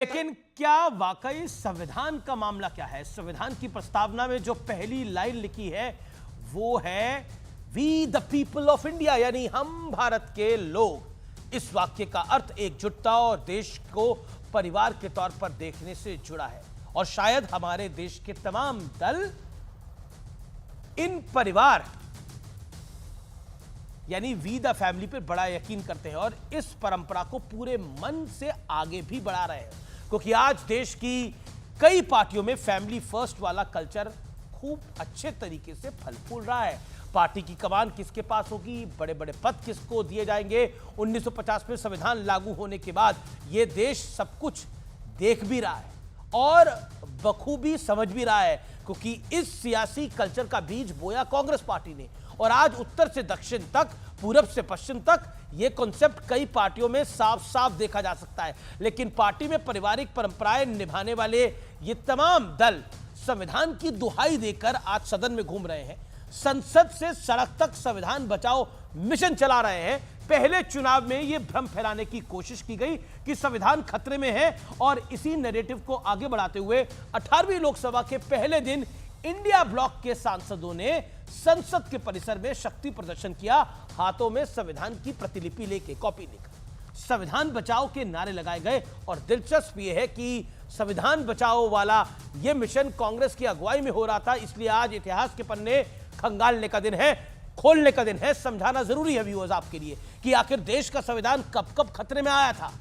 लेकिन क्या वाकई संविधान का मामला क्या है? संविधान की प्रस्तावना में जो पहली लाइन लिखी है वो है we the people of India, यानी हम भारत के लोग। इस वाक्य का अर्थ एकजुटता और देश को परिवार के तौर पर देखने से जुड़ा है और शायद हमारे देश के तमाम दल इन परिवार यानी वी द फैमिली पर बड़ा यकीन करते हैं और इस परंपरा को पूरे मन से आगे भी बढ़ा रहे हैं, क्योंकि आज देश की कई पार्टियों में फैमिली फर्स्ट वाला कल्चर खूब अच्छे तरीके से फल फूल रहा है। पार्टी की कमान किसके पास होगी, बड़े बड़े पद किसको दिए जाएंगे। 1950 में संविधान लागू होने के बाद यह देश सब कुछ देख भी रहा है और बखूबी समझ भी रहा है, क्योंकि इस सियासी कल्चर का बीज बोया कांग्रेस पार्टी ने और आज उत्तर से दक्षिण तक, पूरब से पश्चिम तक यह कॉन्सेप्ट कई पार्टियों में साफ साफ देखा जा सकता है। लेकिन पार्टी में पारिवारिक परंपराएं निभाने वाले ये तमाम दल संविधान की दुहाई देकर आज सदन में घूम रहे हैं, संसद से सड़क तक संविधान बचाओ मिशन चला रहे हैं। पहले चुनाव में यह भ्रम फैलाने की कोशिश की गई कि संविधान खतरे में है और इसी नैरेटिव को आगे बढ़ाते हुए 18वीं लोकसभा के पहले दिन इंडिया ब्लॉक के सांसदों ने संसद के परिसर में शक्ति प्रदर्शन किया, हाथों में संविधान की प्रतिलिपि लेके, कॉपी लेकर संविधान बचाओ के नारे लगाए गए। और दिलचस्प यह है कि संविधान बचाओ वाला यह मिशन कांग्रेस की अगुवाई में हो रहा था, इसलिए आज इतिहास के पन्ने खंगालने का दिन है, खोलने का दिन है। समझाना जरूरी है व्यूअर्स आपके लिए कि आखिर देश का संविधान कब कब खतरे में आया था,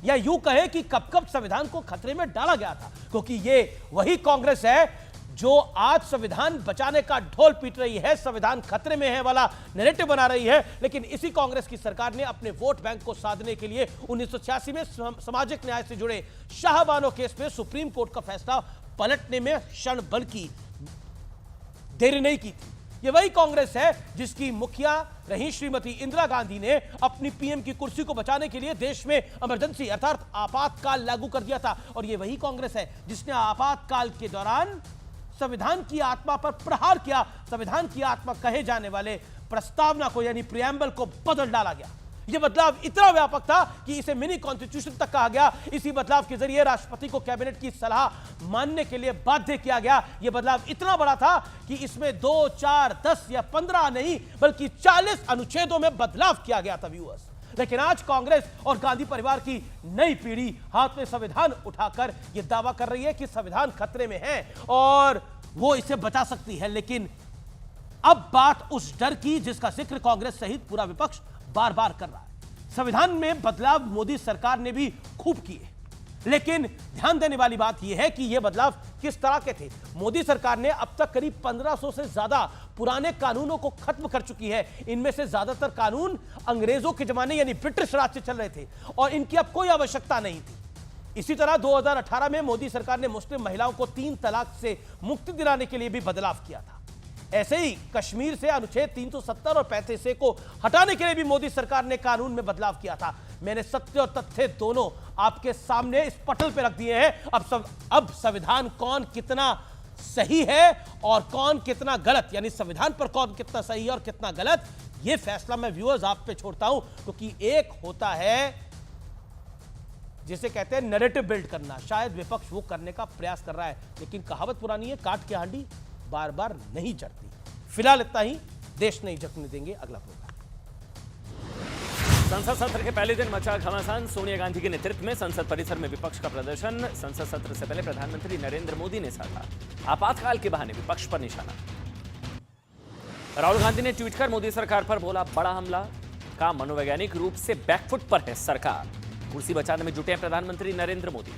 या यूं कहे कि कब कब संविधान को खतरे में डाला गया था, क्योंकि ये वही कांग्रेस है जो आज संविधान बचाने का ढोल पीट रही है, संविधान खतरे में है वाला नैरेटिव बना रही है। लेकिन इसी कांग्रेस की सरकार ने अपने वोट बैंक को साधने के लिए 1986 में सामाजिक न्याय से जुड़े शाहबानो केस में सुप्रीम कोर्ट का फैसला पलटने में क्षण भर की देरी नहीं की थी। ये वही कांग्रेस है जिसकी मुखिया रही श्रीमती इंदिरा गांधी ने अपनी पीएम की कुर्सी को बचाने के लिए देश में इमरजेंसी अर्थात आपातकाल लागू कर दिया था। और ये वही कांग्रेस है जिसने आपातकाल के दौरान संविधान की आत्मा पर प्रहार किया। संविधान की आत्मा कहे जाने वाले प्रस्तावना को यानी प्रियम्बल को बदल डाला गया। यह बदलाव इतना व्यापक था कि इसे मिनी कॉन्स्टिट्यूशन तक कहा गया। इसी बदलाव के जरिए राष्ट्रपति को कैबिनेट की सलाह मानने के लिए बाध्य किया गया। यह बदलाव इतना बड़ा था कि इसमें 2, 4, 10 या 15 नहीं बल्कि 40 अनुच्छेदों में बदलाव किया गया था व्यूअर्स। लेकिन आज कांग्रेस और गांधी परिवार की नई पीढ़ी हाथ में संविधान उठाकर यह दावा कर रही है कि संविधान खतरे में है और वो इसे बचा सकती है। लेकिन अब बात उस डर की जिसका जिक्र कांग्रेस सहित पूरा विपक्ष बार बार कर रहा है। संविधान में बदलाव मोदी सरकार ने भी खूब किए, लेकिन ध्यान देने वाली बात यह है कि यह बदलाव किस तरह के थे। मोदी सरकार ने अब तक करीब 1500 से ज्यादा पुराने कानूनों को खत्म कर चुकी है। इनमें से ज्यादातर कानून अंग्रेजों के जमाने यानी ब्रिटिश राज से चल रहे थे और इनकी अब कोई आवश्यकता नहीं थी। इसी तरह 2018 में मोदी सरकार ने मुस्लिम महिलाओं को 3 तलाक से मुक्ति दिलाने के लिए भी बदलाव किया था। ऐसे ही कश्मीर से अनुच्छेद 370 और 35A को हटाने के लिए भी मोदी सरकार ने कानून में बदलाव किया था। मैंने सत्य और तथ्य दोनों आपके सामने इस पटल पे रख दिए हैं। अब संविधान कौन कितना सही है और कौन कितना गलत, यानी संविधान पर कौन कितना सही है और कितना गलत, यह फैसला मैं व्यूअर्स आप पे छोड़ता हूं। क्योंकि एक होता है जिसे कहते हैं नैरेटिव बिल्ड करना, शायद विपक्ष वो करने का प्रयास कर रहा है, लेकिन कहावत पुरानी है, काट के हांडी बार बार नहीं चढ़ती। फिलहाल इतना ही, देश नहीं झुकने देंगे। अगला प्रोग्राम। संसद सत्र के पहले दिन मचा घमासान। सोनिया गांधी के नेतृत्व में संसद परिसर में विपक्ष का प्रदर्शन। संसद सत्र से पहले प्रधानमंत्री नरेंद्र मोदी ने साधा आपातकाल के बहाने विपक्ष पर निशाना। राहुल गांधी ने ट्वीट कर मोदी सरकार पर बोला बड़ा हमला, का मनोवैज्ञानिक रूप से बैकफुट पर है सरकार। कुर्सी बचाने में जुटे हैं प्रधानमंत्री नरेंद्र मोदी।